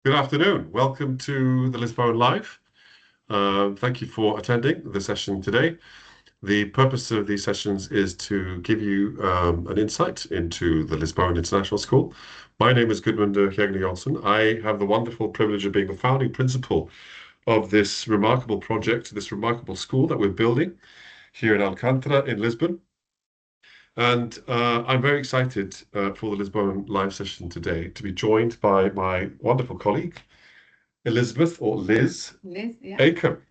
Good afternoon. Welcome to the Lisboan Live. Thank you for attending the session today. The purpose of these sessions is to give you an insight into the Lisbon International School. My name is Gudmundur Hjegni-Jonsson. I have the wonderful privilege of being the founding principal of this remarkable project, this remarkable school that we're building here in Alcântara in Lisbon. And I'm very excited for the Lisbon live session today to be joined by my wonderful colleague, Elizabeth, or Liz, yeah. Acom,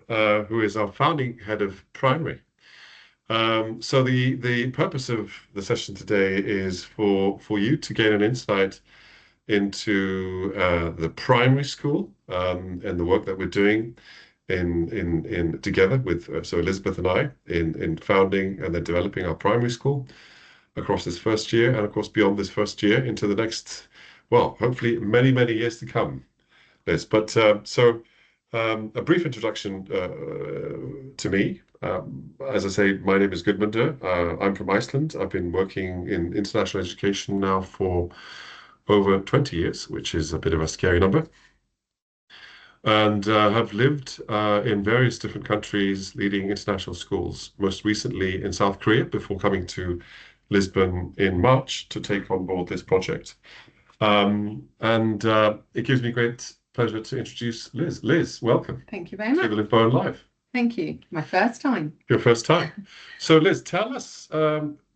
who is our founding head of primary. So the purpose of the session today is for you to gain an insight into the primary school and the work that we're doing in together with so Elizabeth and I in founding and then developing our primary school across this first year, and of course beyond this first year into the next, well, hopefully many years to come, Liz. But a brief introduction to me. As I say, my name is Gudmundur. I'm from Iceland. I've been working in international education now for over 20 years, which is a bit of a scary number. And have lived in various different countries leading international schools, most recently in South Korea before coming to Lisbon in March to take on board this project. It gives me great pleasure to introduce Liz. Liz, welcome. Thank you very much. To the Lisbon Live. Thank you. My first time. Your first time. So Liz, tell us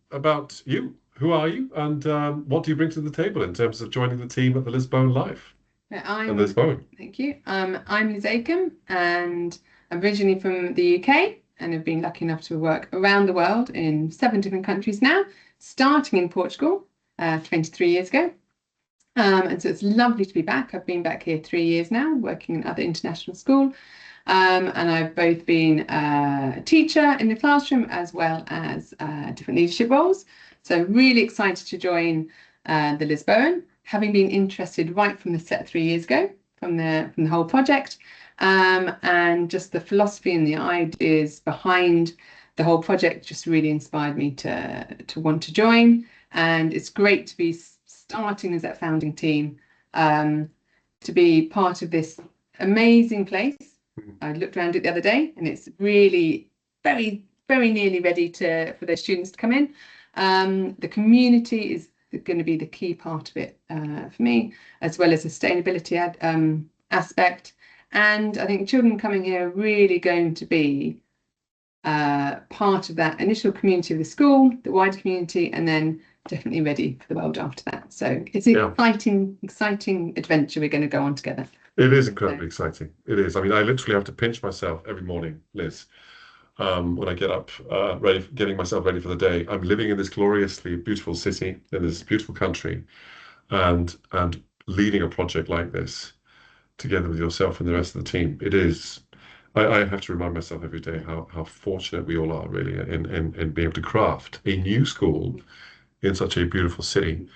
about you. Who are you, and what do you bring to the table in terms of joining the team at the Lisbon Live? I'm Lisbon. Thank you. I'm Liz Acom, and I'm originally from the UK, and have been lucky enough to work around the world in 7 different countries now, starting in Portugal 23 years ago. And so it's lovely to be back. I've been back here 3 years now, working in other international school. And I've both been a teacher in the classroom as well as different leadership roles. So really excited to join the Lisbon, having been interested right from the set 3 years ago, from the whole project, and just the philosophy and the ideas behind the whole project just really inspired me to want to join. And it's great to be starting as that founding team, to be part of this amazing place. I looked around it the other day, and it's really very nearly ready for those students to come in. The community is going to be the key part of it for me, as well as the sustainability aspect. And I think children coming here are really going to be part of that initial community of the school, the wider community, and then definitely ready for the world after that. So it's an exciting adventure we're going to go on together. It is incredibly exciting. It is. I mean, I literally have to pinch myself every morning, Liz, when I get up, getting myself ready for the day. I'm living in this gloriously beautiful city, in this beautiful country, and leading a project like this together with yourself and the rest of the team. It is. I have to remind myself every day how fortunate we all are, really, in being able to craft a new school in such a beautiful city.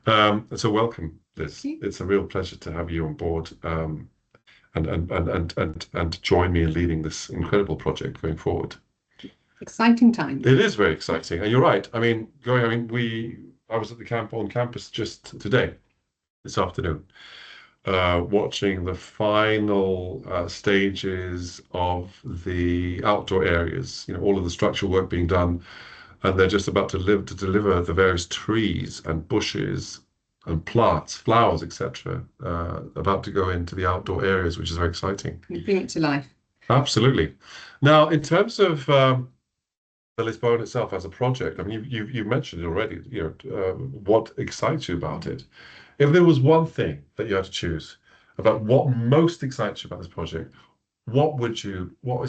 So welcome, Liz. It's a real pleasure to have you on board and join me in leading this incredible project going forward. Exciting times. It is very exciting, and you're right. I mean, I was at the on campus just today, this afternoon, watching the final stages of the outdoor areas. You know, all of the structural work being done. And they're just about to deliver the various trees and bushes and plants, flowers, etc., about to go into the outdoor areas, which is very exciting. You bring it to life. Absolutely. Now, in terms of the Lisbon itself as a project, I mean, you mentioned it already. You know, what excites you about it? If there was one thing that you had to choose about what most excites you about this project, what is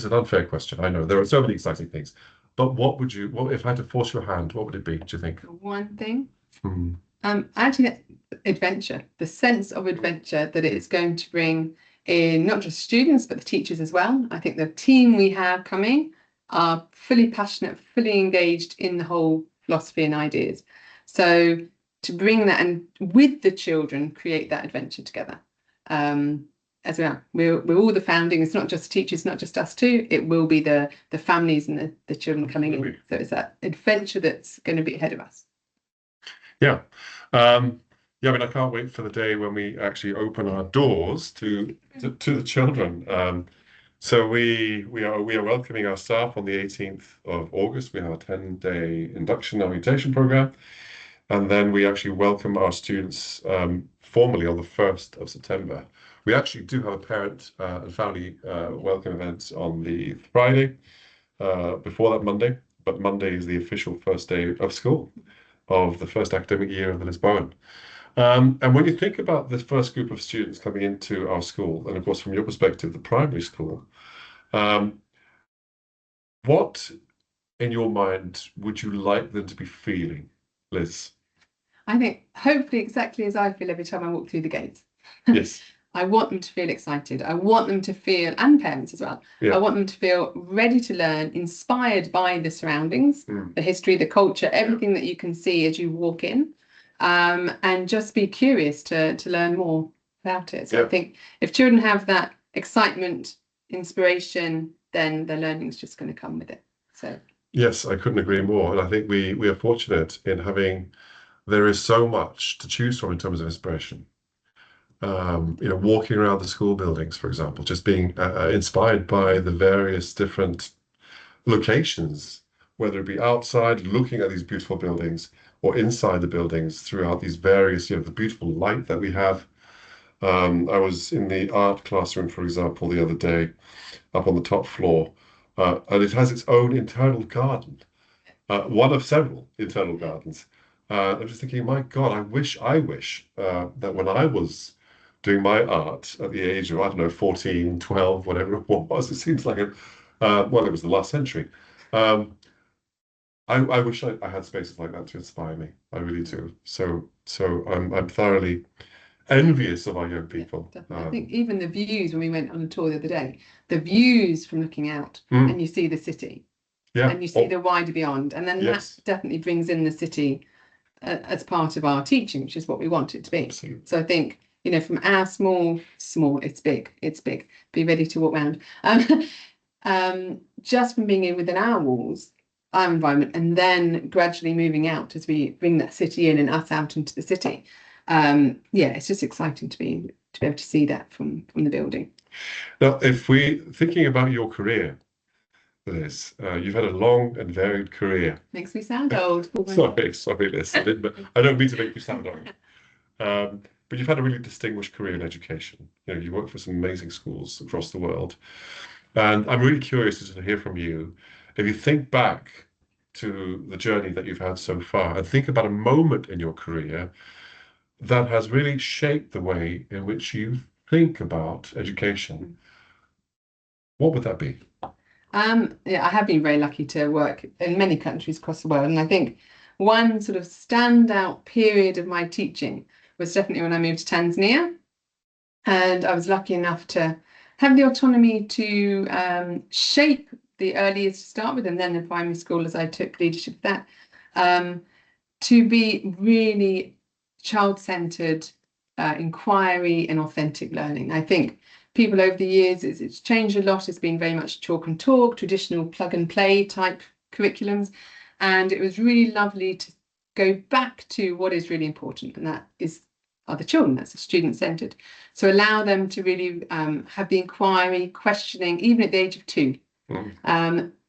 an unfair question? I know there are so many exciting things. But what if I had to force your hand, what would it be, do you think? One thing? Actually, adventure. The sense of adventure that it's going to bring in not just students, but the teachers as well. I think the team we have coming are fully passionate, fully engaged in the whole philosophy and ideas. So to bring that and with the children, create that adventure together. As well, we're all the founding. It's not just teachers, not just us two. It will be the families and the children coming in. So it's that adventure that's going to be ahead of us. Yeah. Yeah, I mean, I can't wait for the day when we actually open our doors to the children. So we are welcoming our staff on the 18th of August. We have a 10-day induction and orientation program, and then we actually welcome our students formally on the 1st of September. We actually do have a parent and family welcome event on the Friday before that Monday, but Monday is the official first day of school of the first academic year of the Lisboan. And when you think about the first group of students coming into our school, and of course, from your perspective, the primary school, um, what in your mind would you like them to be feeling, Liz? I think hopefully exactly as I feel every time I walk through the gates. Yes. I want them to feel excited. I want them to feel, and parents as well, I Yeah. want them to feel ready to learn, inspired by the surroundings, Mm. the history, the culture, everything that you can see as you walk in, and just be curious to learn more about it. So I Yeah. think if children have that excitement, inspiration, then the learning is just going to come with it. So Yes, I couldn't agree more. And I think we are fortunate in having there is so much to choose from in terms of inspiration. Walking around the school buildings, for example, just being inspired by the various different locations, whether it be outside, looking at these beautiful buildings, or inside the buildings throughout these various, the beautiful light that we have. I was in the art classroom, for example, the other day, up on the top floor, and it has its own internal garden, one of several internal gardens. I'm just thinking, my God, I wish that when I was doing my art at the age of, I don't know, 14, 12, whatever it was, it seems like well, it was the last century. Um, I wish I had spaces like that to inspire me. I really do. So I'm thoroughly envious of our young yeah, people. definitely. I think even the views when we went on a tour the other day, the views from looking out and you see the city Yeah. and you see Oh, the wider beyond, and then that yes. definitely brings in the city as part of our teaching, which is what we want it to be. Absolutely. So I think, from our small, it's big. Be ready to walk around. Just from being in within our walls, our environment, and then gradually moving out as we bring that city in and us out into the city. Yeah, it's just exciting to be able to see that from the building. Now, if we thinking about your career, Liz, you've had a long and varied career. Makes me sound old. Sorry, Liz. I don't mean to make you sound old. But you've had a really distinguished career in education. You work for some amazing schools across the world. And I'm really curious to hear from you. If you think back to the journey that you've had so far and think about a moment in your career that has really shaped the way in which you think about education, what would that be? Yeah, I have been very lucky to work in many countries across the world, and I think one sort of standout period of my teaching was definitely when I moved to Tanzania, and I was lucky enough to have the autonomy to shape the early years to start with, and then the primary school as I took leadership of that, um, to be really child-centered inquiry and authentic learning. I think people over the years, it's changed a lot. It's been very much chalk and talk, traditional plug and play type curriculums. And it was really lovely to go back to what is really important, and that are the children. That's student-centered. So allow them to really have the inquiry, questioning, even at the age of 2.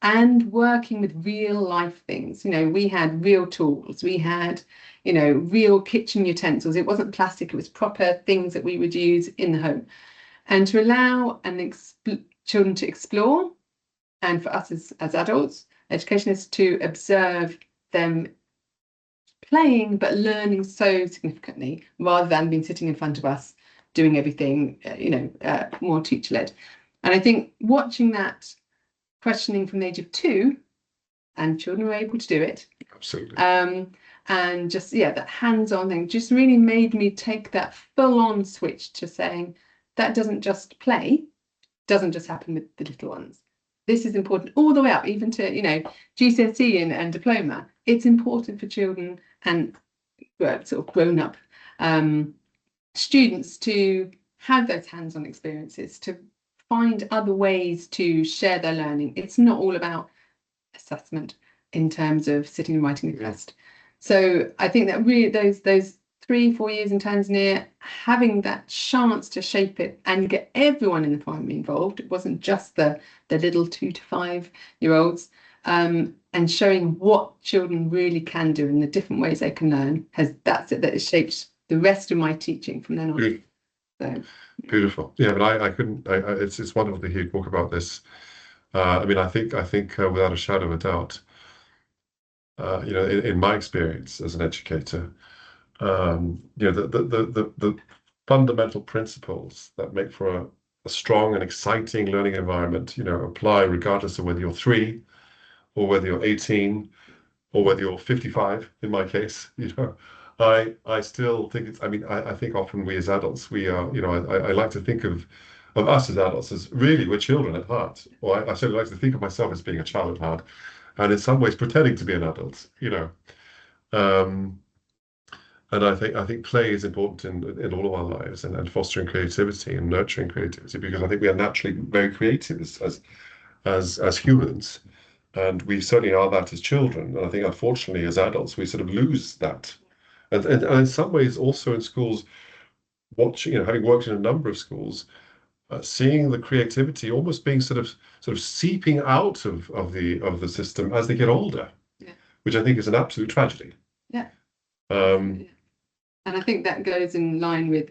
And working with real life things. We had real tools, we had, real kitchen utensils. It wasn't plastic, it was proper things that we would use in the home. And to allow children to explore, and for us as adults, educationists, to observe them playing but learning so significantly rather than being sitting in front of us doing everything, more teacher-led. And I think watching that questioning from the age of 2, and children were able to do it. Absolutely. And just, that hands-on thing just really made me take that full-on switch to saying that doesn't just happen with the little ones. This is important all the way up, even to, GCSE and diploma. It's important for children and sort of grown-up students to have those hands-on experiences, to find other ways to share their learning. It's not all about assessment in terms of sitting and writing a test. So I think that really those 3, 4 years in Tanzania, having that chance to shape it and get everyone in the primary involved. It wasn't just the little 2 to 5 year olds, and showing what children really can do and the different ways they can learn that has shaped the rest of my teaching from then on. Beautiful. So Beautiful. Yeah, but I couldn't. It's wonderful to hear you talk about this. I mean, I think without a shadow of a doubt, in my experience as an educator, the fundamental principles that make for a strong and exciting learning environment, apply regardless of whether you're 3 or whether you're 18 or whether you're 55, in my case. I still think I mean, I think often we as adults, we are, I like to think of us as adults as really we're children at heart. Or I certainly like to think of myself as being a child at heart, and in some ways pretending to be an adult. Um, and I think play is important in all of our lives, and fostering creativity and nurturing creativity, because I think we are naturally very creative as humans. And we certainly are that as children. And I think, unfortunately, as adults, we sort of lose that. And in some ways, also in schools, having worked in a number of schools, seeing the creativity almost being sort of seeping out of the system as they get older, yeah, which I think is an absolute tragedy. yeah. Um, And I think that goes in line with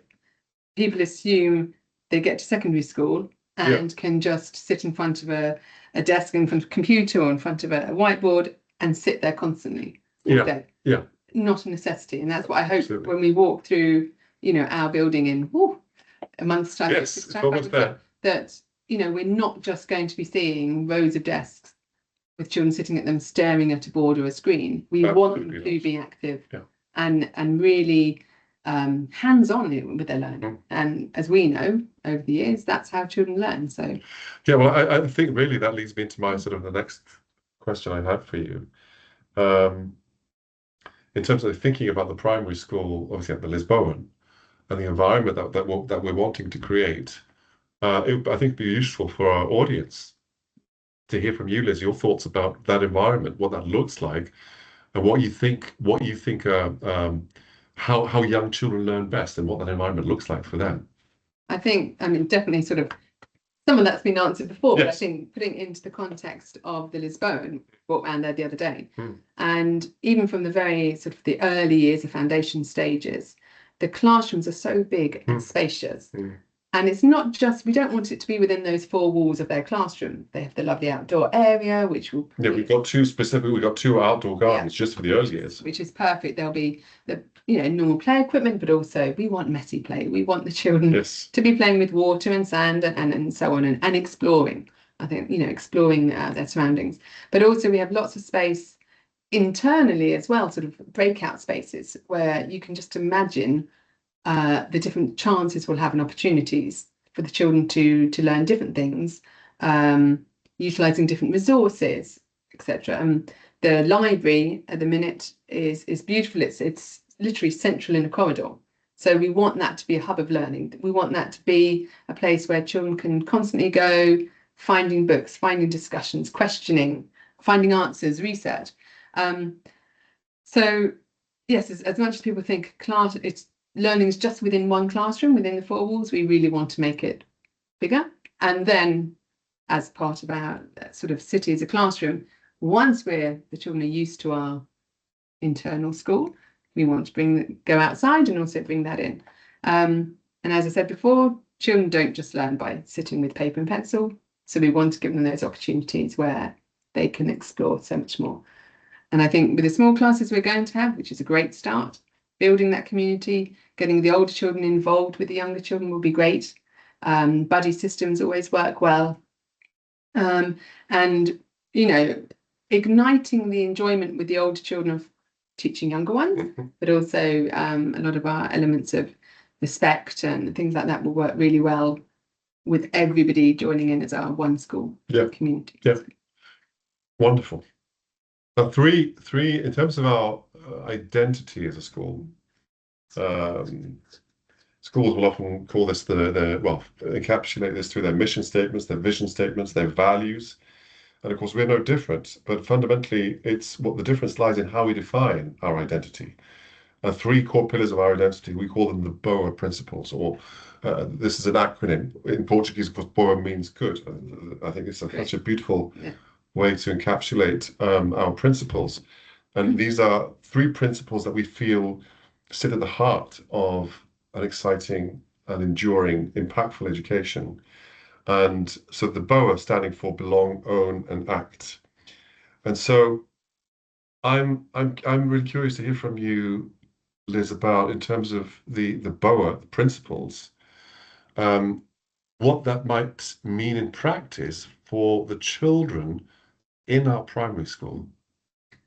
people assume they get to secondary school yeah, and can just sit in front of a desk, in front of a computer or in front of a whiteboard and sit there constantly all yeah, day. yeah, Not a necessity. And that's what I hope absolutely. when we walk through, our building in a month's time, Yes, 6 it's time, almost there. that, we're not just going to be seeing rows of desks with children sitting at them staring at a board or a screen. We want them Absolutely to not. be active Yeah. and really hands-on with their learning. And as we know over the years, that's how children learn. So Yeah, well, I think really that leads me into my sort of the next question I had for you. Um, in terms of thinking about the primary school, obviously at the Lisboan, and the environment that we're wanting to create, I think it'd be useful for our audience to hear from you, Liz, your thoughts about that environment, what that looks like, and what you think how young children learn best, and what that environment looks like for them. I think, definitely sort of some of that's been answered before, but I Yes. think putting it into the context of the Lisbon, brought around there the other day, Hmm. and even from the very sort of the early years, the foundation stages, the classrooms are so big and spacious. Hmm. And it's not just, we don't want it to be within those 4 walls of their classroom. They have the lovely outdoor area, which will Yeah, we've got two outdoor gardens just for the early years. which is perfect. There'll be the normal play equipment, but also we want messy play. We want the children Yes. to be playing with water and sand and so on, and exploring. I think exploring their surroundings. But also we have lots of space internally as well, sort of breakout spaces where you can just imagine the different chances we'll have and opportunities for the children to learn different things, utilising different resources, etc. The library at the minute is beautiful. It's literally central in a corridor. So we want that to be a hub of learning. We want that to be a place where children can constantly go, finding books, finding discussions, questioning, finding answers, research. So yes, as much as people think learning is just within one classroom, within the 4 walls, we really want to make it bigger. And then as part of our sort of city as a classroom, once the children are used to our internal school, we want to go outside and also bring that in. And as I said before, children don't just learn by sitting with paper and pencil. So we want to give them those opportunities where they can explore so much more. And I think with the small classes we're going to have, which is a great start, building that community, getting the older children involved with the younger children will be great. Buddy systems always work well. And, igniting the enjoyment with the older children of teaching younger ones, but also a lot of our elements of respect and things like that will work really well with everybody joining in as our one school community. Yeah. Wonderful. Now, three, in terms of our identity as a school, schools will often call this encapsulate this through their mission statements, their vision statements, their values. And of course, we're no different, but fundamentally, it's what the difference lies in how we define our identity. three core pillars of our identity. We call them the BOA principles, or this is an acronym. In Portuguese, of course, BOA means good. I think it's such a beautiful way to encapsulate our principles. And these are three principles that we feel sit at the heart of an exciting and enduring, impactful education. And so the BOA standing for belong, own, and act. And so I'm really curious to hear from you, Liz, about in terms of the BOA, the principles, um, what that might mean in practice for the children in our primary school.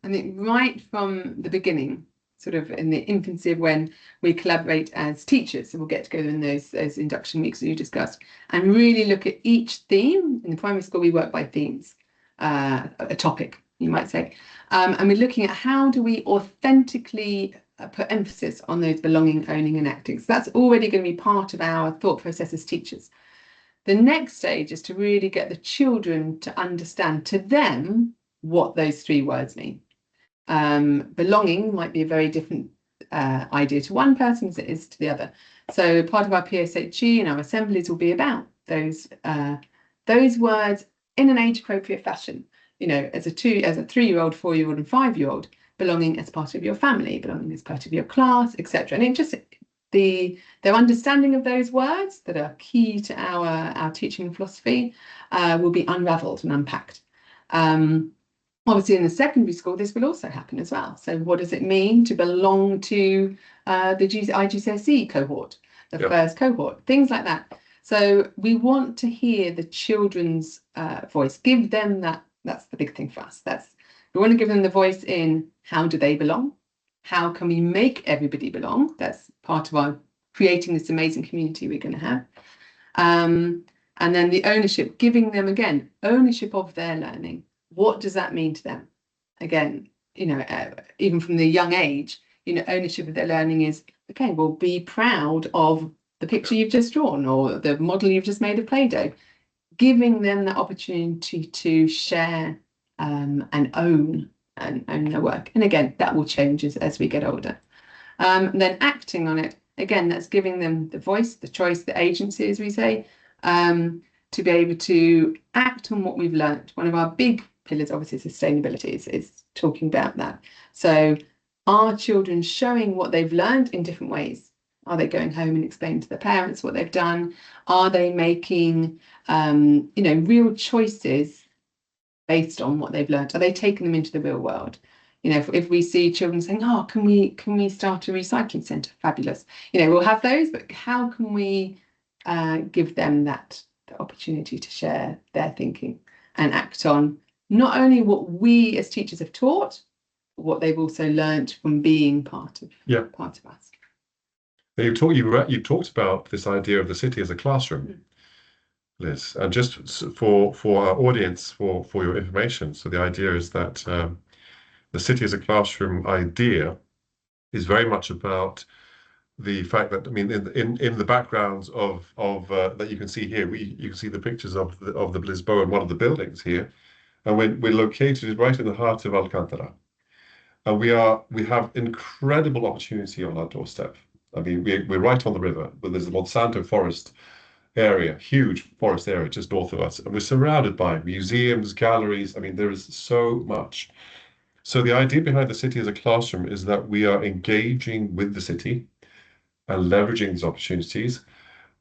I think right from the beginning, sort of in the infancy of when we collaborate as teachers, so we'll get together in those induction weeks that you discussed, and really look at each theme. In the primary school, we work by themes, a topic, you might say, and we're looking at how do we authentically put emphasis on those belonging, owning, and acting. So that's already going to be part of our thought process as teachers. The next stage is to really get the children to understand to them what those three words mean. Belonging might be a very different idea to one person as it is to the other. So part of our PSHE and our assemblies will be about those words in an age-appropriate fashion. You know, as a 3-year-old, 4-year-old, and 5-year-old, belonging as part of your family, belonging as part of your class, etc. And it just their understanding of those words that are key to our teaching philosophy will be unravelled and unpacked. Obviously, in the secondary school, this will also happen as well. So what does it mean to belong to the IGCSE cohort, the first cohort, things like that. So we want to hear the children's voice, give them that's the big thing for us. We want to give them the voice in how do they belong? How can we make everybody belong? That's part of our creating this amazing community we're going to have. And then the ownership, giving them, again, ownership of their learning. What does that mean to them? Again, you know, even from the young age, you know, ownership of their learning is, okay, well, be proud of the picture you've just drawn or the model you've just made of Play-Doh. Giving them the opportunity to share and own their work. And again, that will change as we get older. Then acting on it, again, that's giving them the voice, the choice, the agency, as we say, to be able to act on what we've learned. One of our big pillars, obviously, sustainability is talking about that. So are children showing what they've learned in different ways? Are they going home and explaining to their parents what they've done? Are they making, real choices based on what they've learned? Are they taking them into the real world? You know, if we see children saying, "Oh, can we start a recycling centre?" Fabulous. You know, we'll have those, but how can we give them the opportunity to share their thinking and act on not only what we as teachers have taught, but what they've also learnt from being part of us. You talked about this idea of the city as a classroom, Liz, and just for our audience, for your information. So the idea is that the city as a classroom idea is very much about the fact that, I mean, in the backgrounds of that you can see here, you can see the pictures of the Lisboan, one of the buildings here, and we're located right in the heart of Alcantara, and we have incredible opportunity on our doorstep. I mean, we're right on the river, but there's the Monsanto forest area, huge forest area just north of us, and we're surrounded by museums, galleries. I mean, there is so much. So the idea behind the city as a classroom is that we are engaging with the city and leveraging these opportunities,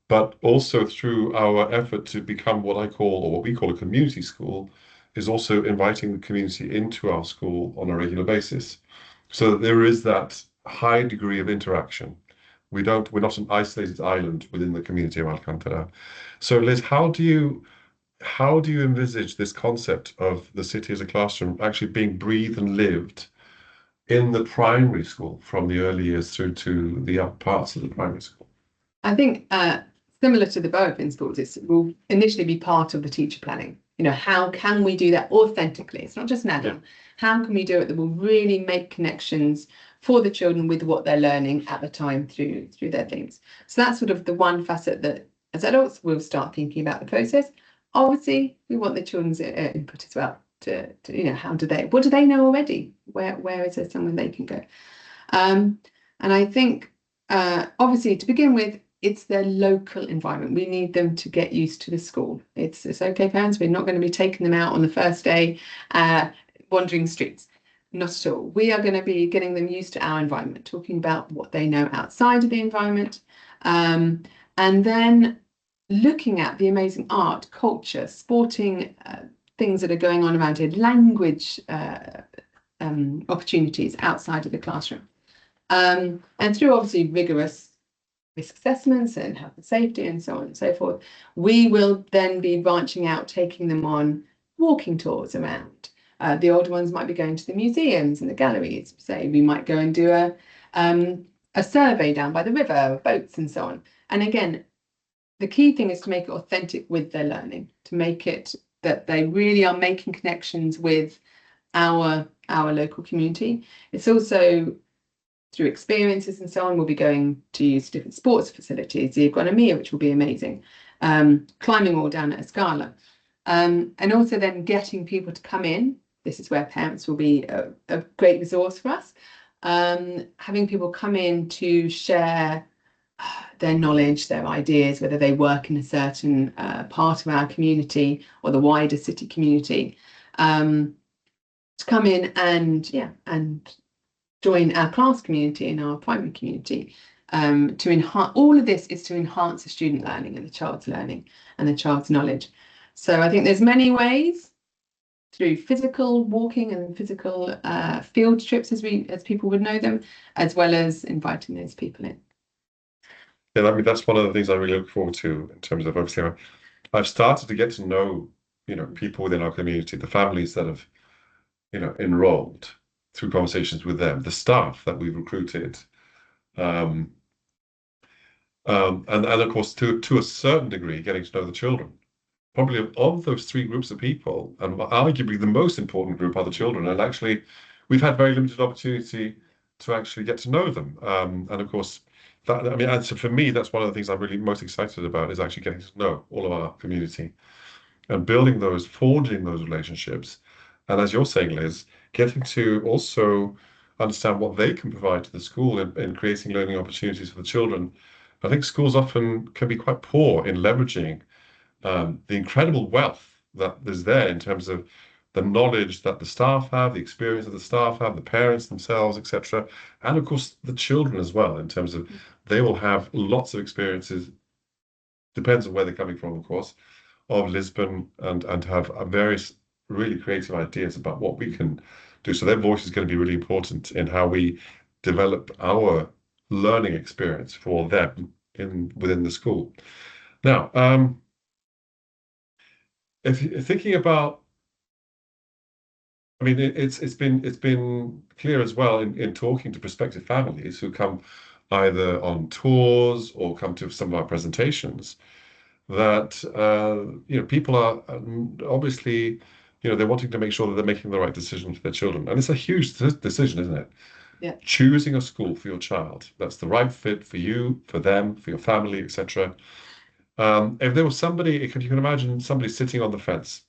but also through our effort to become what I call, or what we call, a community school, is also inviting the community into our school on a regular basis, so that there is that high degree of interaction. We're not an isolated island within the community of Alcantara. So Liz, how do you envisage this concept of the city as a classroom actually being breathed and lived in the primary school from the early years through to the upper parts of the primary school? I think similar to the BOA principles, it will initially be part of the teacher planning. You know, how can we do that authentically? It's not just an add-on. How can we do it that will really make connections for the children with what they're learning at the time through their themes? So that's sort of the one facet that as adults we'll start thinking about the process. Obviously, we want the children's input as well. To what do they know already? Where is there somewhere they can go? And I think, obviously, to begin with, it's their local environment. We need them to get used to the school. It's okay, parents. We're not going to be taking them out on the first day, wandering streets. Not at all. We are going to be getting them used to our environment, talking about what they know outside of the environment, and then looking at the amazing art, culture, sporting things that are going on around here, language opportunities outside of the classroom. And through obviously rigorous risk assessments and health and safety and so on and so forth, we will then be branching out, taking them on walking tours around. The older ones might be going to the museums and the galleries. Say we might go and do a survey down by the river, boats and so on. And again, the key thing is to make it authentic with their learning, to make it that they really are making connections with our local community. It's also through experiences and so on. We'll be going to use different sports facilities, the Economia, which will be amazing, climbing all down at Escala, and also then getting people to come in. This is where parents will be a great resource for us. Having people come in to share their knowledge, their ideas, whether they work in a certain part of our community or the wider city community, to come in and join our class community and our primary community. To enhance all of this is to enhance the student learning and the child's learning and the child's knowledge. So I think there's many ways through physical walking and physical field trips, as people would know them, as well as inviting those people in. Yeah, I mean that's one of the things I really look forward to in terms of obviously I've started to get to know, people within our community, the families that have, enrolled through conversations with them, the staff that we've recruited, um, and of course to a certain degree getting to know the children. Probably of those three groups of people, and arguably the most important group are the children. And actually, we've had very limited opportunity to actually get to know them. And of course, and so for me, that's one of the things I'm really most excited about is actually getting to know all of our community and forging those relationships. And as you're saying, Liz, getting to also understand what they can provide to the school in creating learning opportunities for the children. I think schools often can be quite poor in leveraging the incredible wealth that is there in terms of the knowledge that the staff have, the experience that the staff have, the parents themselves, etc. And of course, the children as well, in terms of they will have lots of experiences, depends on where they're coming from, of course, of Lisbon and have various really creative ideas about what we can do. So their voice is going to be really important in how we develop our learning experience for them within the school. Now, if you're thinking about, I mean, it's been clear as well in talking to prospective families who come either on tours or come to some of our presentations that people are obviously they're wanting to make sure that they're making the right decision for their children, and it's a huge decision, isn't it? Yeah. Choosing a school for your child that's the right fit for you, for them, for your family, etc. If there was somebody, if you can imagine somebody sitting on the fence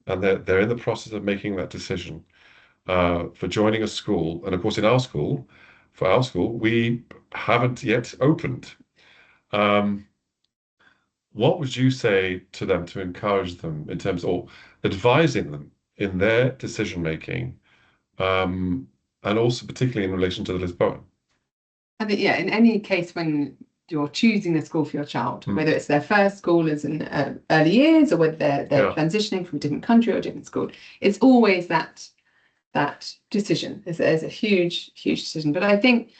and they're in the process of making that decision for joining a school. And of course, for our school, we haven't yet opened. Um, what would you say to them to encourage them in terms of advising them in their decision making, and also particularly in relation to the Lisboan? I think, yeah, in any case when you're choosing a school for your child, whether it's their first school as in early years or whether they're transitioning from a different country or a different school, it's always that decision. There's a huge decision. But I think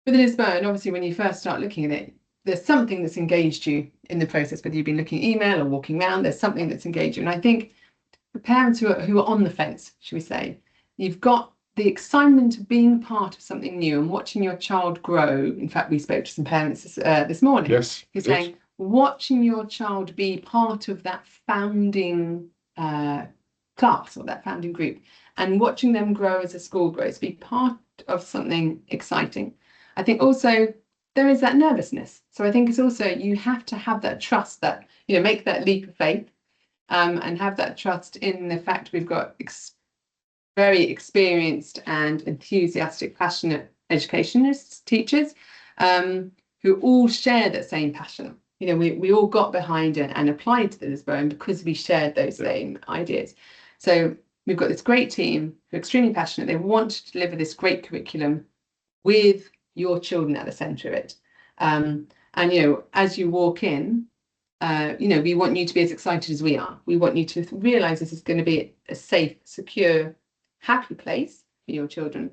with Lisbon, obviously, when you first start looking at it, there's something that's engaged you in the process, whether you've been looking at email or walking around, there's something that's engaged you. And I think for parents who are on the fence, should we say, you've got the excitement of being part of something new and watching your child grow. In fact, we spoke to some parents this morning. Yes. Who's saying watching your child be part of that founding class or that founding group and watching them grow as a school grows, be part of something exciting. I think also there is that nervousness. So I think it's also you have to have that trust that, make that leap of faith and have that trust in the fact we've got very experienced and enthusiastic, passionate educationists, teachers, who all share that same passion. You know, we all got behind it and applied to the Lisboan because we shared those same ideas. So we've got this great team who are extremely passionate. They want to deliver this great curriculum with your children at the centre of it. And, you know, as you walk in, you know, we want you to be as excited as we are. We want you to realise this is going to be a safe, secure, happy place for your children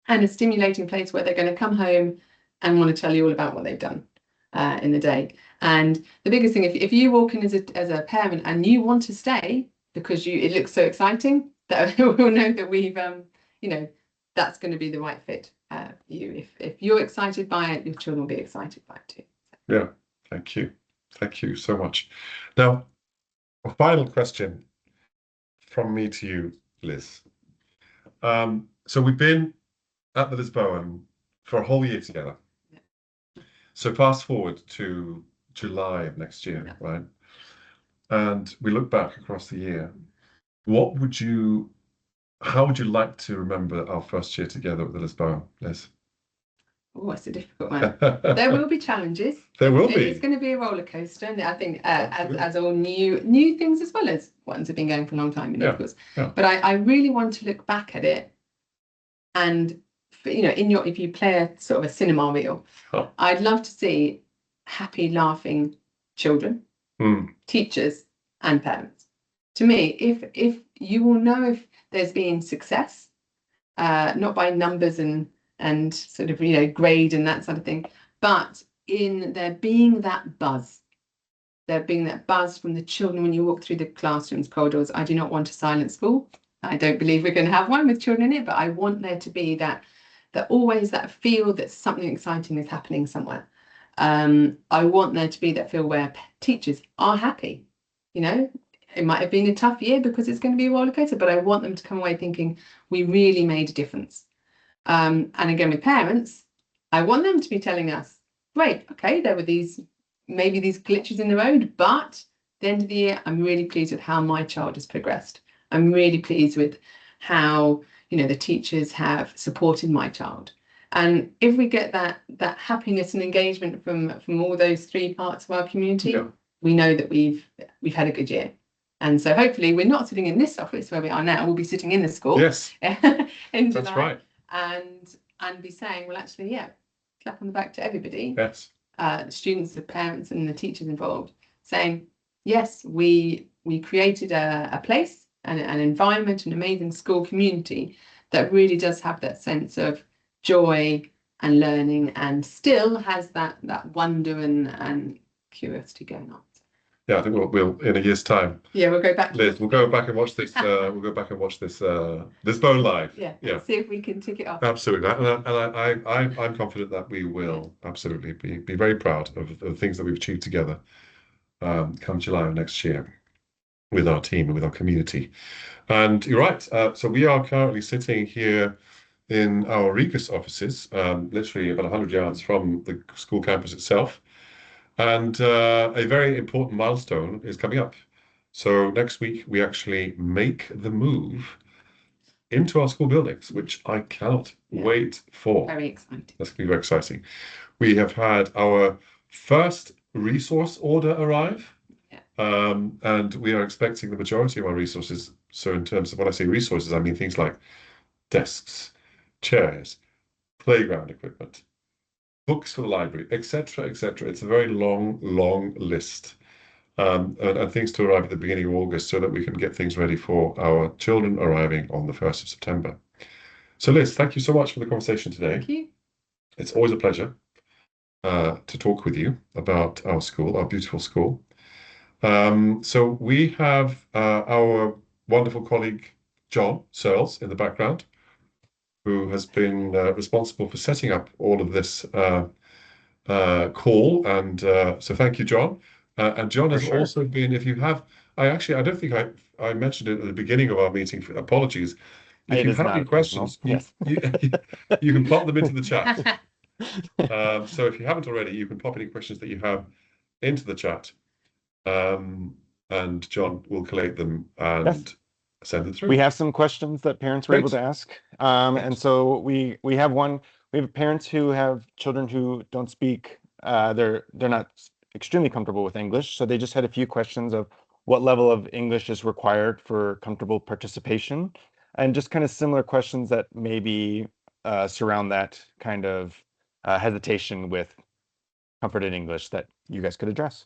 and a stimulating place where they're going to come home and want to tell you all about what they've done in the day. And the biggest thing, if you walk in as a parent and you want to stay because it looks so exciting, that we'll know that we've, you know, that's going to be the right fit for you. If you're excited by it, your children will be excited by it too. Yeah, thank you. Thank you so much. Now, a final question from me to you, Liz. So we've been at the Lisboan for a whole year together. Yeah. So fast forward to July of next year, Yeah. right? And we look back across the year. How would you like to remember our first year together at the Lisboan, Liz? Oh, it's a difficult one. There will be challenges. There will be. It's going to be a roller coaster, and I think as all new things as well as ones have been going for a long time, of course. Yeah. But I really want to look back at it, and you know, if you play a sort of a cinema reel, I'd love to see happy, laughing children, teachers, and parents. To me, if you will know if there's been success, not by numbers and sort of, you know, grade and that sort of thing, but in there being that buzz, from the children when you walk through the classrooms corridors. I do not want a silent school. I don't believe we're going to have one with children in it, but I want there to be that always that feel that something exciting is happening somewhere. I want there to be that feel where teachers are happy. You know, it might have been a tough year because it's going to be a roller coaster, but I want them to come away thinking we really made a difference. And again, with parents, I want them to be telling us, great, okay, there were maybe these glitches in the road, but at the end of the year, I'm really pleased with how my child has progressed. I'm really pleased with how, you know, the teachers have supported my child. And if we get that happiness and engagement from all those three parts of our community, we know that we've had a good year. And so hopefully we're not sitting in this office where we are now. We'll be sitting in the school. Yes, in July, that's right. And be saying, well, actually, yeah, clap on the back to everybody. Yes. The students, the parents, and the teachers involved, saying, yes, we created a place and an environment, an amazing school community that really does have that sense of joy and learning, and still has that wonder and curiosity going on. Yeah, I think we'll in a year's time. Yeah, we'll go back. Liz, we'll go back and watch this. We'll go back and watch this Lisboan live. Yeah. See if we can tick it off. Absolutely, and I'm confident that we will absolutely be very proud of the things that we've achieved together. Come July of next year, with our team and with our community. And you're right. So we are currently sitting here in our Regus offices, literally about 100 yards from the school campus itself. And a very important milestone is coming up. So next week, we actually make the move into our school buildings, which I cannot wait for. Very exciting. That's going to be very exciting. We have had our first resource order arrive. And we are expecting the majority of our resources. So in terms of when I say resources, I mean things like desks, chairs, playground equipment, books for the library, etc., etc. It's a very long list, and things to arrive at the beginning of August so that we can get things ready for our children arriving on the 1st of September. So Liz, thank you so much for the conversation today. Thank you. It's always a pleasure to talk with you about our school, our beautiful school. So we have our wonderful colleague, John Searles, in the background, who has been responsible for setting up all of this call. And so thank you, John. And John has also been, if you have, I don't think I mentioned it at the beginning of our meeting, apologies. If you have any questions, you can pop them into the chat. So if you haven't already, you can pop any questions that you have into the chat. And John will collate them and send them through. We have some questions that parents were able to ask. And so we have one we have parents who have children who don't speak, they're not extremely comfortable with English, so they just had a few questions of what level of English is required for comfortable participation, and just kind of similar questions that maybe surround that kind of hesitation with comfort in English that you guys could address.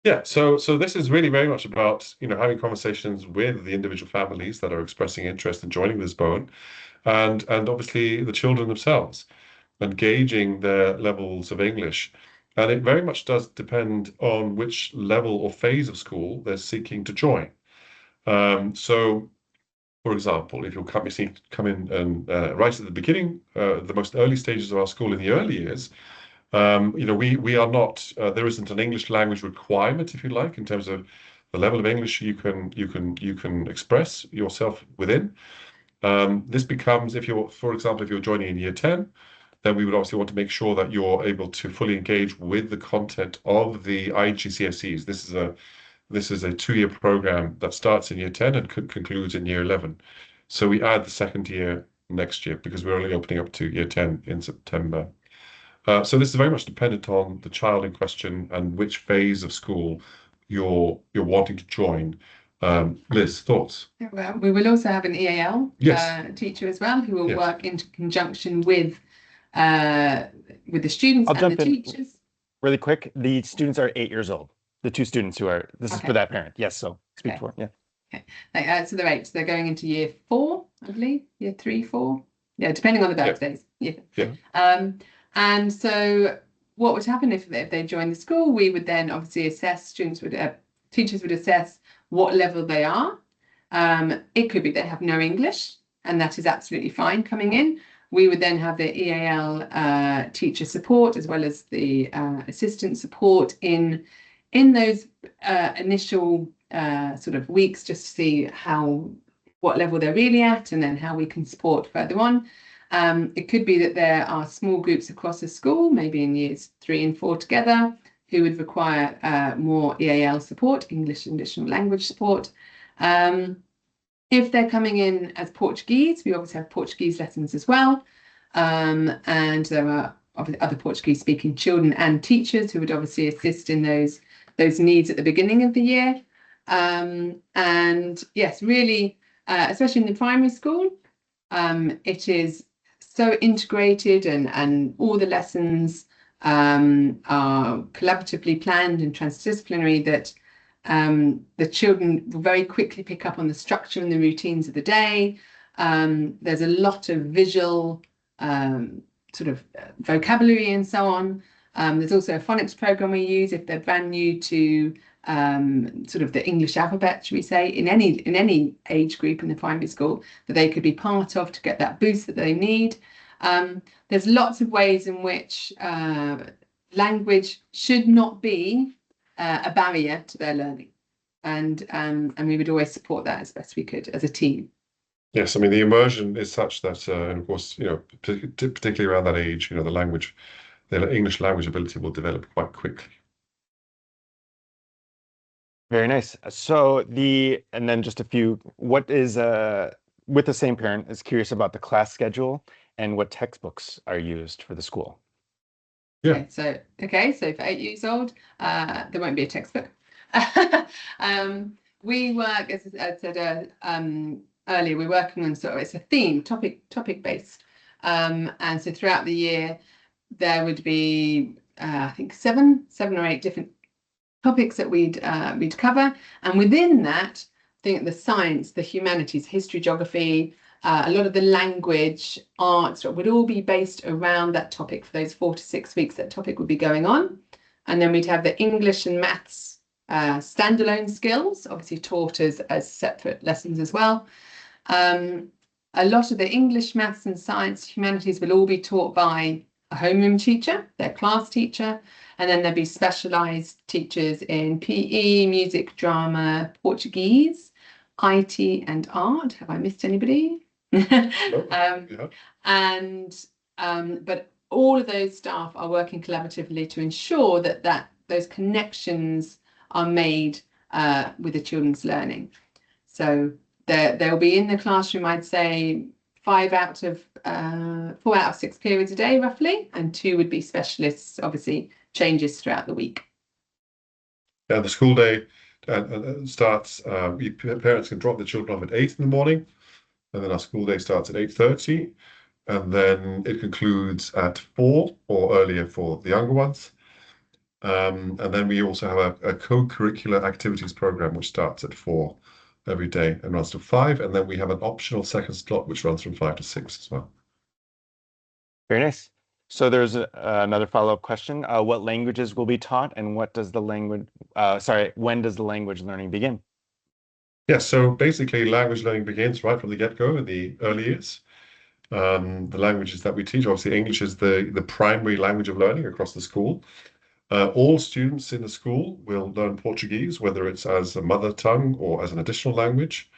Yeah, so this is really very much about, having conversations with the individual families that are expressing interest in joining Lisboan, and obviously the children themselves, and gauging their levels of English. And it very much does depend on which level or phase of school they're seeking to join. So, for example, if you seem to come in and right at the beginning, the most early stages of our school in the early years, we are not. There isn't an English language requirement, if you like, in terms of the level of English you can express yourself within. This becomes, if you're, for example, if you're joining in year 10, then we would obviously want to make sure that you're able to fully engage with the content of the IGCSEs. This is a 2-year program that starts in year 10 and concludes in year 11. So we add the second year next year because we're only opening up to year 10 in September. So this is very much dependent on the child in question and which phase of school you're wanting to join. Liz, thoughts? Well, we will also have an EAL Yes. teacher as well, who will Yes. work in conjunction with the students I'll and jump the in teachers. really quick. The students are 8 years old. The two students this is Okay. for that parent. Yes, so speak Okay. for it. Yeah. Okay. So they're 8. So they're going into year 4, I believe. Year 3, 4. Yeah, depending on the birthdays. Yeah. And so what would happen if they join the school? We would then obviously assess, teachers would assess what level they are. It could be they have no English, and that is absolutely fine coming in. We would then have the EAL teacher support as well as the assistant support in those initial sort of weeks, just to see what level they're really at, and then how we can support further on. It could be that there are small groups across the school, maybe in years 3 and 4 together, who would require more EAL support, English additional language support. If they're coming in as Portuguese, we obviously have Portuguese lessons as well. And there are obviously other Portuguese speaking children and teachers who would obviously assist in those needs at the beginning of the year. And yes, really, especially in the primary school, it is so integrated, and all the lessons are collaboratively planned and transdisciplinary that the children will very quickly pick up on the structure and the routines of the day. There's a lot of visual sort of vocabulary and so on. There's also a phonics program we use if they're brand new to sort of the English alphabet, should we say, in any age group in the primary school, that they could be part of to get that boost that they need. There's lots of ways in which language should not be a barrier to their learning, and we would always support that as best we could as a team. Yes, I mean the immersion is such that, and of course, particularly around that age, the English language ability will develop quite quickly. Very nice. So and then just a few, what is, with the same parent is curious about the class schedule and what textbooks are used for the school. Yeah. Okay, so for 8 years old, there won't be a textbook. We work, as I said earlier, we're working on it's a theme, topic based. And so throughout the year, there would be, I think, seven or 8 different topics that we'd cover, and within that, I think the science, the humanities, history, geography, a lot of the language, arts would all be based around that topic for those 4 to 6 weeks. That topic would be going on, and then we'd have the English and maths standalone skills, obviously taught as separate lessons as well. A lot of the English, maths, and science, humanities will all be taught by a homeroom teacher, their class teacher, and then there'll be specialised teachers in PE, music, drama, Portuguese, IT, and art. Have I missed anybody? Yeah. But all of those staff are working collaboratively to ensure that those connections are made with the children's learning. So they'll be in the classroom, I'd say, 4 out of 6 periods a day, roughly, and 2 would be specialists, obviously changes throughout the week. Yeah, the school day starts, parents can drop the children off at 8 in the morning, and then our school day starts at 8:30, and then it concludes at 4 or earlier for the younger ones. And then we also have a co-curricular activities program which starts at 4 every day and runs to 5, and then we have an optional second slot which runs from 5 to 6 as well. Very nice. So there's another follow-up question. What languages will be taught, and when does the language learning begin? Yeah, so basically language learning begins right from the get-go in the early years. The languages that we teach, obviously English is the primary language of learning across the school. All students in the school will learn Portuguese, whether it's as a mother tongue or as an additional language.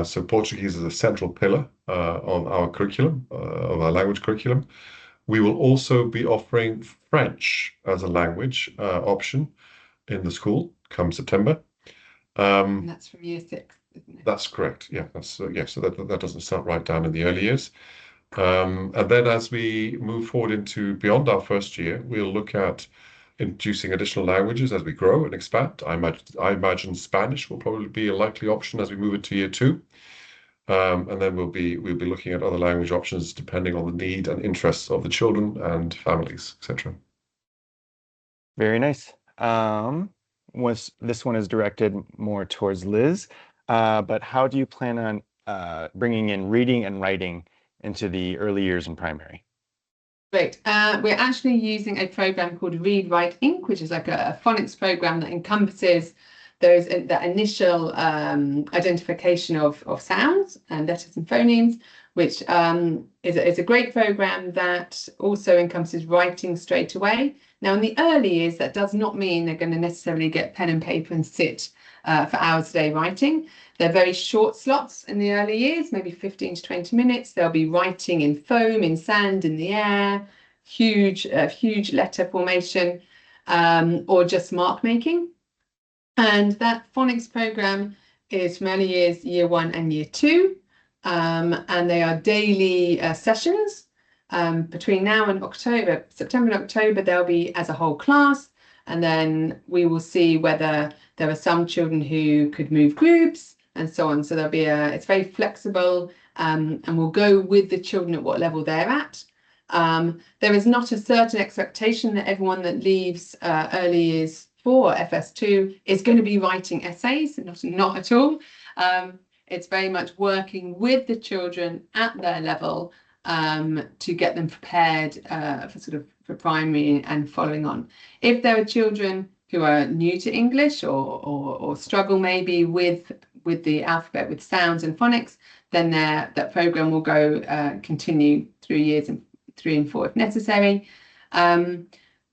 So Portuguese is a central pillar on our curriculum, of our language curriculum. We will also be offering French as a language option in the school come September. And that's from year 6, isn't it? That's correct. Yeah, so that doesn't start right down in the early years. And then as we move forward into beyond our first year, we'll look at introducing additional languages as we grow and expand. I imagine Spanish will probably be a likely option as we move into year 2. And then we'll be looking at other language options depending on the need and interests of the children and families, etc. Very nice. This one is directed more towards Liz, but how do you plan on bringing in reading and writing into the early years in primary? Great. We're actually using a program called Read, Write, Inc., which is like a phonics program that encompasses that initial identification of sounds and letters and phonemes, which is a great program that also encompasses writing straight away. Now, in the early years, that does not mean they're going to necessarily get pen and paper and sit for hours a day writing. They're very short slots in the early years, maybe 15 to 20 minutes. They'll be writing in foam, in sand, in the air, huge letter formation, or just mark making. And that phonics program is from early years, year 1 and year 2. And they are daily sessions. Between now and October, September and October, they'll be as a whole class. And then we will see whether there are some children who could move groups and so on. So it's very flexible, and we'll go with the children at what level they're at. There is not a certain expectation that everyone that leaves early years for FS2 is going to be writing essays, not at all. It's very much working with the children at their level to get them prepared for primary and following on. If there are children who are new to English or struggle maybe with the alphabet, with sounds and phonics, then that program will go continue through years 3 and 4 if necessary.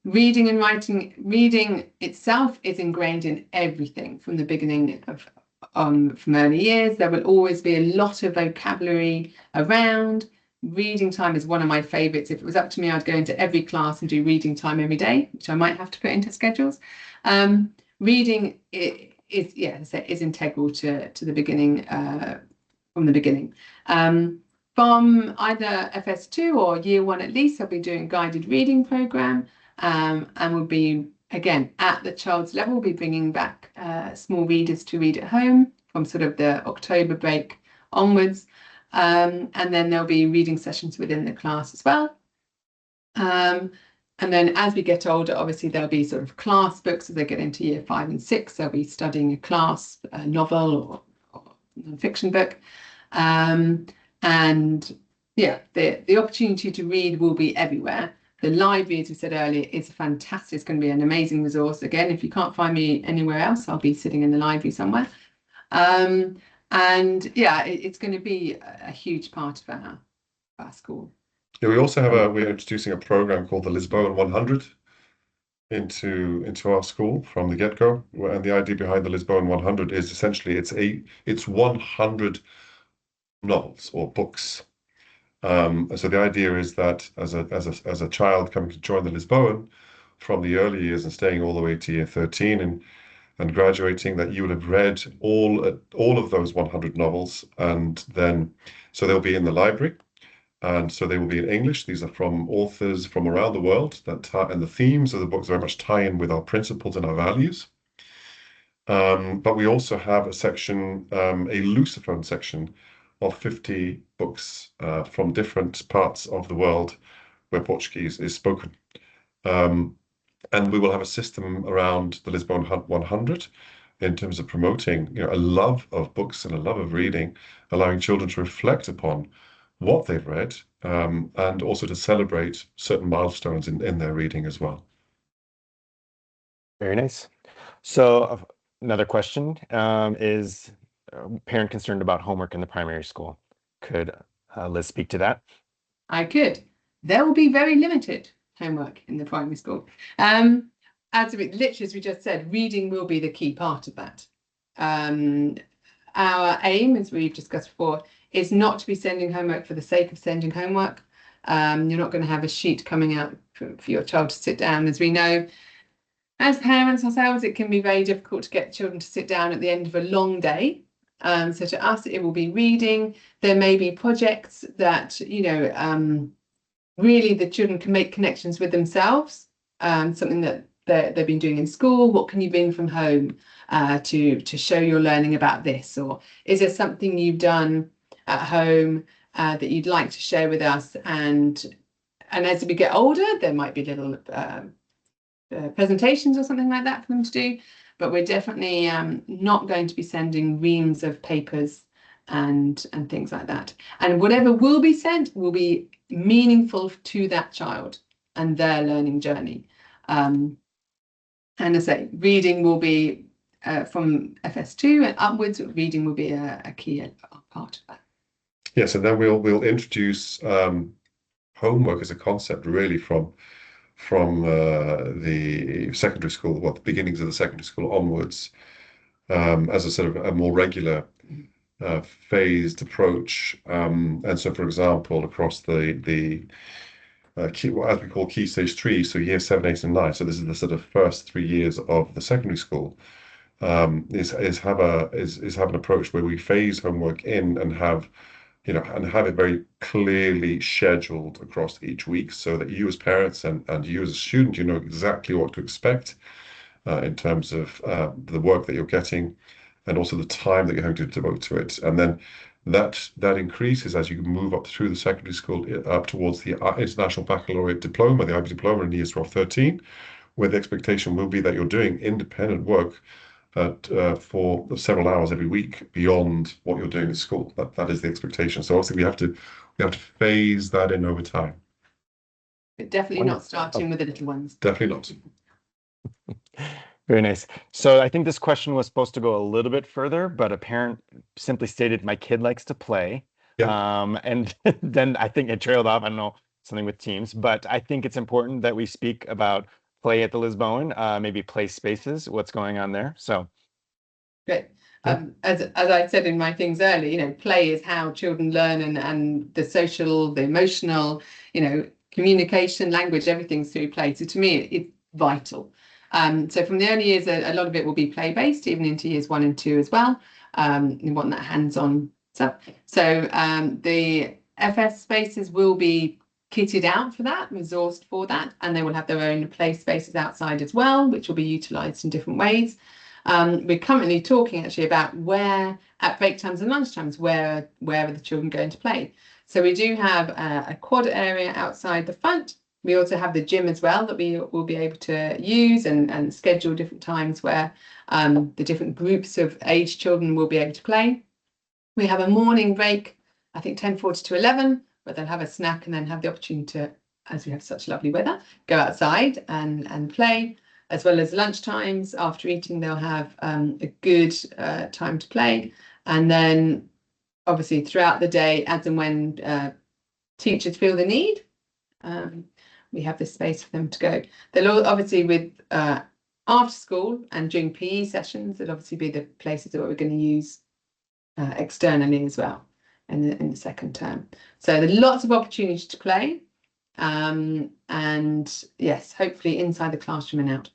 Reading and writing, reading itself is ingrained in everything from the beginning from early years. There will always be a lot of vocabulary around. Reading time is one of my favorites. If it was up to me, I'd go into every class and do reading time every day, which I might have to put into schedules. Reading is integral to the beginning, from the beginning. From either FS2 or year 1 at least, I'll be doing a guided reading program, and we'll be, again, at the child's level, we'll be bringing back small readers to read at home from sort of the October break onwards. And then there'll be reading sessions within the class as well. And then as we get older, obviously there'll be sort of class books as they get into year 5 and 6. They'll be studying a novel or non-fiction book. And yeah, the opportunity to read will be everywhere. The library, as we said earlier, is fantastic. It's going to be an amazing resource. Again, if you can't find me anywhere else, I'll be sitting in the library somewhere. And yeah, it's going to be a huge part of our school. Yeah, we're introducing a program called the Lisboan 100 into our school from the get-go. And the idea behind the Lisboan 100 is essentially it's 100 novels or books. So the idea is that as a child coming to join the Lisboan from the early years and staying all the way to year 13, and and graduating, that you will have read all of those 100 novels, and then so they'll be in the library. And so they will be in English. These are from authors from around the world and the themes of the books very much tie in with our principles and our values. But we also have a section, a Lusophone section of 50 books from different parts of the world where Portuguese is spoken. Um, and we will have a system around the Lisbon 100 in terms of promoting, a love of books and a love of reading, allowing children to reflect upon what they've read, and also to celebrate certain milestones in their reading as well. Very nice. So another question is parent concerned about homework in the primary school. Could Liz speak to that? I could. There will be very limited homework in the primary school. Literally, as we just said, reading will be the key part of that. Our aim, as we've discussed before, is not to be sending homework for the sake of sending homework. You're not going to have a sheet coming out for your child to sit down. As we know, as parents ourselves, it can be very difficult to get children to sit down at the end of a long day. So to us, it will be reading. There may be projects that, really the children can make connections with themselves, something that they've been doing in school. What can you bring from home to show you're learning about this? Or is there something you've done at home that you'd like to share with us? And as we get older, there might be little presentations or something like that for them to do. But we're definitely not going to be sending reams of papers and things like that. And whatever will be sent will be meaningful to that child and their learning journey. And as I say, reading will be from FS2 and upwards. Reading will be a key part of that. Yes, and then we'll introduce homework as a concept really from the secondary school, well, the beginnings of the secondary school onwards, as a sort of a more regular phased approach. And so, for example, across the as we call Key Stage 3, so year 7, 8, and 9. So this is the sort of first 3 years of the secondary school. Is have an approach where we phase homework in and have it very clearly scheduled across each week, so that you as parents and you as a student, you know exactly what to expect in terms of the work that you're getting, and also the time that you're going to devote to it. And then that increases as you move up through the secondary school up towards the International Baccalaureate Diploma, the IB Diploma in years 12, 13, where the expectation will be that you're doing independent work for several hours every week beyond what you're doing at school. That is the expectation. So obviously we have to phase that in over time. But definitely not starting with the little ones. Definitely not. Very nice. So I think this question was supposed to go a little bit further, but a parent simply stated, "My kid likes to play." Yeah. And then I think it trailed off. I don't know, something with teams, but I think it's important that we speak about play at the Lisboan, maybe play spaces, what's going on there. So great. As I said in my things earlier, play is how children learn, and the social, the emotional, communication, language, everything's through play. So to me, it's vital. So from the early years, a lot of it will be play-based, even into years 1 and 2 as well. You want that hands-on stuff. So the FS spaces will be kitted out for that, resourced for that, and they will have their own play spaces outside as well, which will be utilised in different ways. We're currently talking actually about where at break times and lunch times, where are the children going to play. So we do have a quad area outside the front. We also have the gym as well that we will be able to use and schedule different times where the different groups of age children will be able to play. We have a morning break, I think 10:40 to 11, where they'll have a snack and then have the opportunity to, as we have such lovely weather, go outside and play, as well as lunch times. After eating, they'll have a good time to play. And then obviously throughout the day, as and when teachers feel the need, we have this space for them to go. They'll all, obviously with after school and during PE sessions, there'll obviously be the places that we're going to use externally as well in the second term. So there's lots of opportunity to play, and yes, hopefully inside the classroom and out.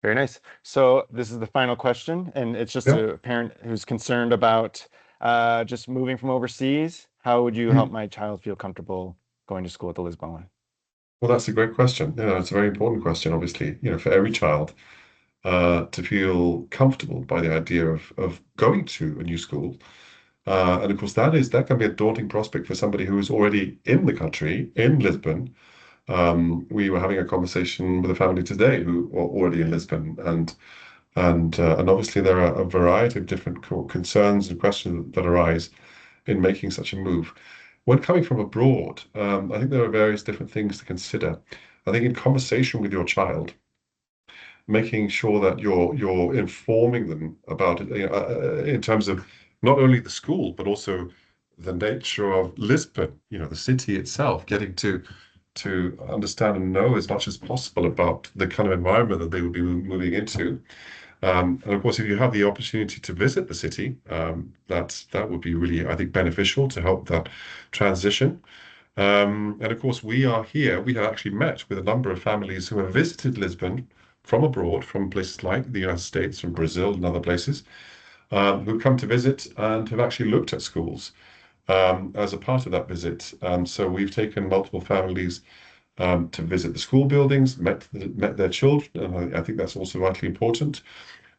Very nice. So this is the final question, and it's just Yeah. a parent who's concerned about just moving from overseas. How would you help Mm. my child feel comfortable going to school at the Lisbon? Well, that's a great question. It's a very important question, obviously, for every child to feel comfortable by the idea of going to a new school. And of course, that can be a daunting prospect for somebody who is already in the country, in Lisbon. We were having a conversation with a family today who are already in Lisbon, and obviously there are a variety of different concerns and questions that arise in making such a move. When coming from abroad, I think there are various different things to consider. I think in conversation with your child, making sure that you're informing them about it, in terms of not only the school but also the nature of Lisbon, the city itself, getting to understand and know as much as possible about the kind of environment that they will be moving into. And of course, if you have the opportunity to visit the city, that would be really, I think, beneficial to help that transition. And of course, we are here. We have actually met with a number of families who have visited Lisbon from abroad, from places like the United States, from Brazil, and other places, who've come to visit and have actually looked at schools as a part of that visit. So we've taken multiple families to visit the school buildings, met their children, and I think that's also vitally important.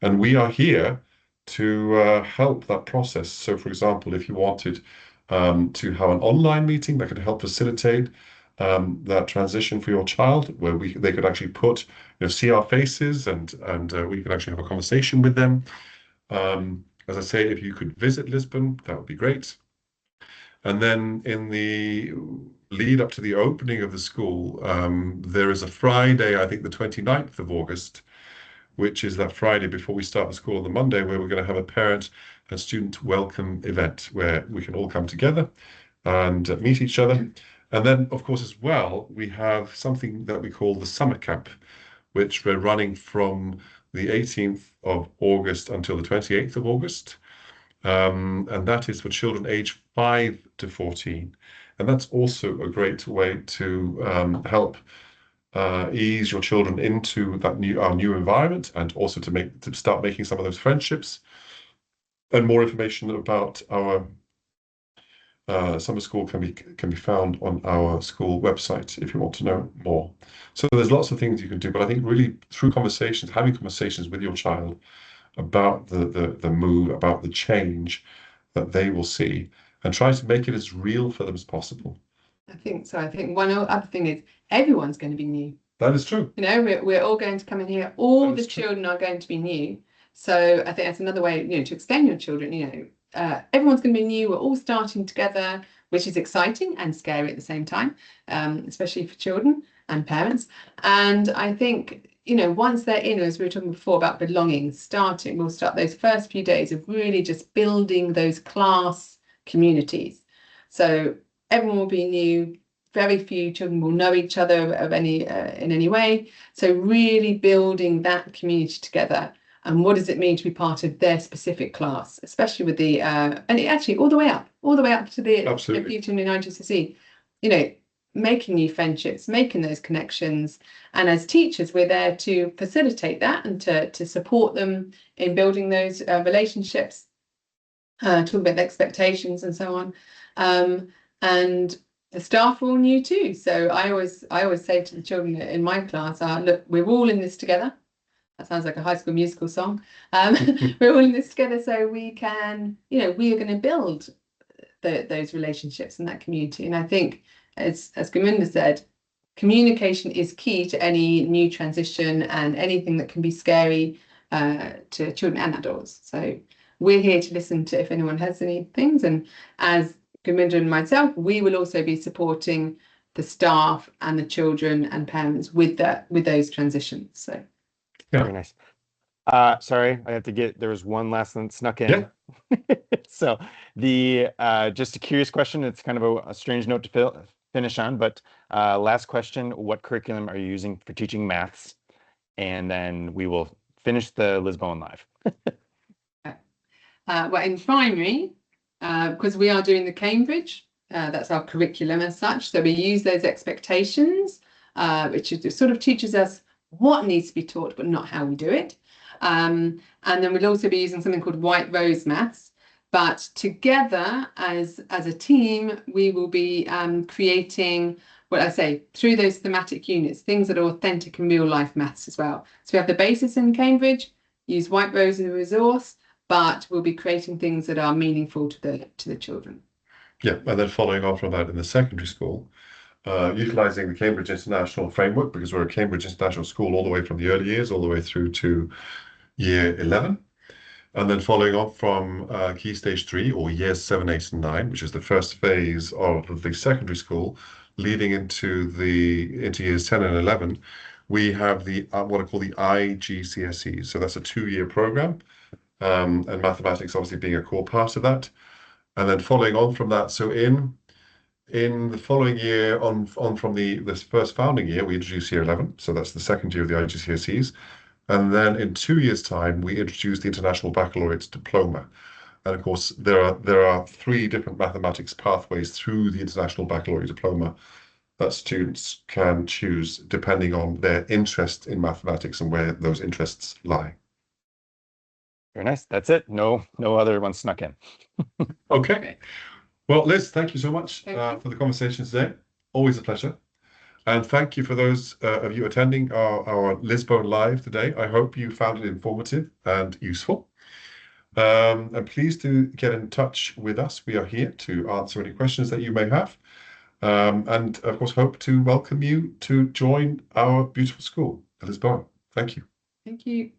And we are here to help that process. So, for example, if you wanted to have an online meeting that could help facilitate that transition for your child, where they could actually see our faces, and we could actually have a conversation with them. As I say, if you could visit Lisbon, that would be great. And then in the lead up to the opening of the school, there is a Friday, I think the 29th of August, which is that Friday before we start the school on the Monday, where we're going to have a parent and student welcome event where we can all come together and meet each other. And then, of course, as well, we have something that we call the summer camp, which we're running from the 18th of August until the 28th of August. And that is for children aged 5 to 14. And that's also a great way to help ease your children into our new environment, and also to start making some of those friendships. And more information about our summer school can be found on our school website if you want to know more. So there's lots of things you can do, but I think really through conversations, having conversations with your child about the move, about the change that they will see, and try to make it as real for them as possible. I think so. I think one other thing is everyone's going to be new. That is true. We're all going to come in here. All That the is true. children are going to be new. So I think that's another way, to extend your children. Everyone's going to be new. We're all starting together, which is exciting and scary at the same time, especially for children and parents. And I think, once they're in, as we were talking before about belonging, we'll start those first few days of really just building those class communities. So everyone will be new. Very few children will know each other in any way. So really building that community together. And what does it mean to be part of their specific class, especially with and actually all the way up to the future in IGCSE, making new friendships, making those connections. And as teachers, we're there to facilitate that and to support them in building those relationships, talk about the expectations and so on. And the staff are all new too. So I always say to the children in my class, look, we're all in this together. That sounds like a High School Musical song. We're all in this together, so we can, we are going to build those relationships in that community. And I think, as Gumunda said, communication is key to any new transition and anything that can be scary to children and adults. So we're here to listen to if anyone has any things. And as Gumunda and myself, we will also be supporting the staff and the children and parents with those transitions. So. Yeah. Very nice. Sorry, there was one last one snuck in. Yeah. So just a curious question. It's kind of a strange note to finish on, but last question, what curriculum are you using for teaching maths? And then we will finish the Lisbon Live. Well, in primary, because we are doing the Cambridge, that's our curriculum as such. So we use those expectations, which sort of teaches us what needs to be taught, but not how we do it. And then we'll also be using something called White Rose Maths. But together as a team, we will be creating, what I say, through those thematic units, things that are authentic and real life maths as well. So we have the basis in Cambridge, use White Rose as a resource, but we'll be creating things that are meaningful to the children. Yeah, and then following on from that in the secondary school, utilizing the Cambridge International Framework, because we're a Cambridge International school all the way from the early years all the way through to year 11. And then following on from Key Stage 3, or years 7, 8, and 9, which is the first phase of the secondary school, leading into years 10 and 11, we have the what I call the IGCSEs. So that's a 2-year program, and mathematics obviously being a core part of that. And then following on from that, so in the following year, on from this first founding year, we introduced year 11. So that's the second year of the IGCSEs. And then in 2 years' time, we introduced the International Baccalaureate Diploma. And of course, there are 3 different mathematics pathways through the International Baccalaureate Diploma that students can choose depending on their interest in mathematics and where those interests lie. Very nice. That's it. No other ones snuck in. Okay. Great. Well, Liz, thank you so much Thank you. for the conversation today. Always a pleasure. And thank you for those of you attending our Lisbon Live today. I hope you found it informative and useful. And please do get in touch with us. We are here to answer any questions that you may have. And of course, hope to welcome you to join our beautiful school, Lisbon. Thank you. Thank you.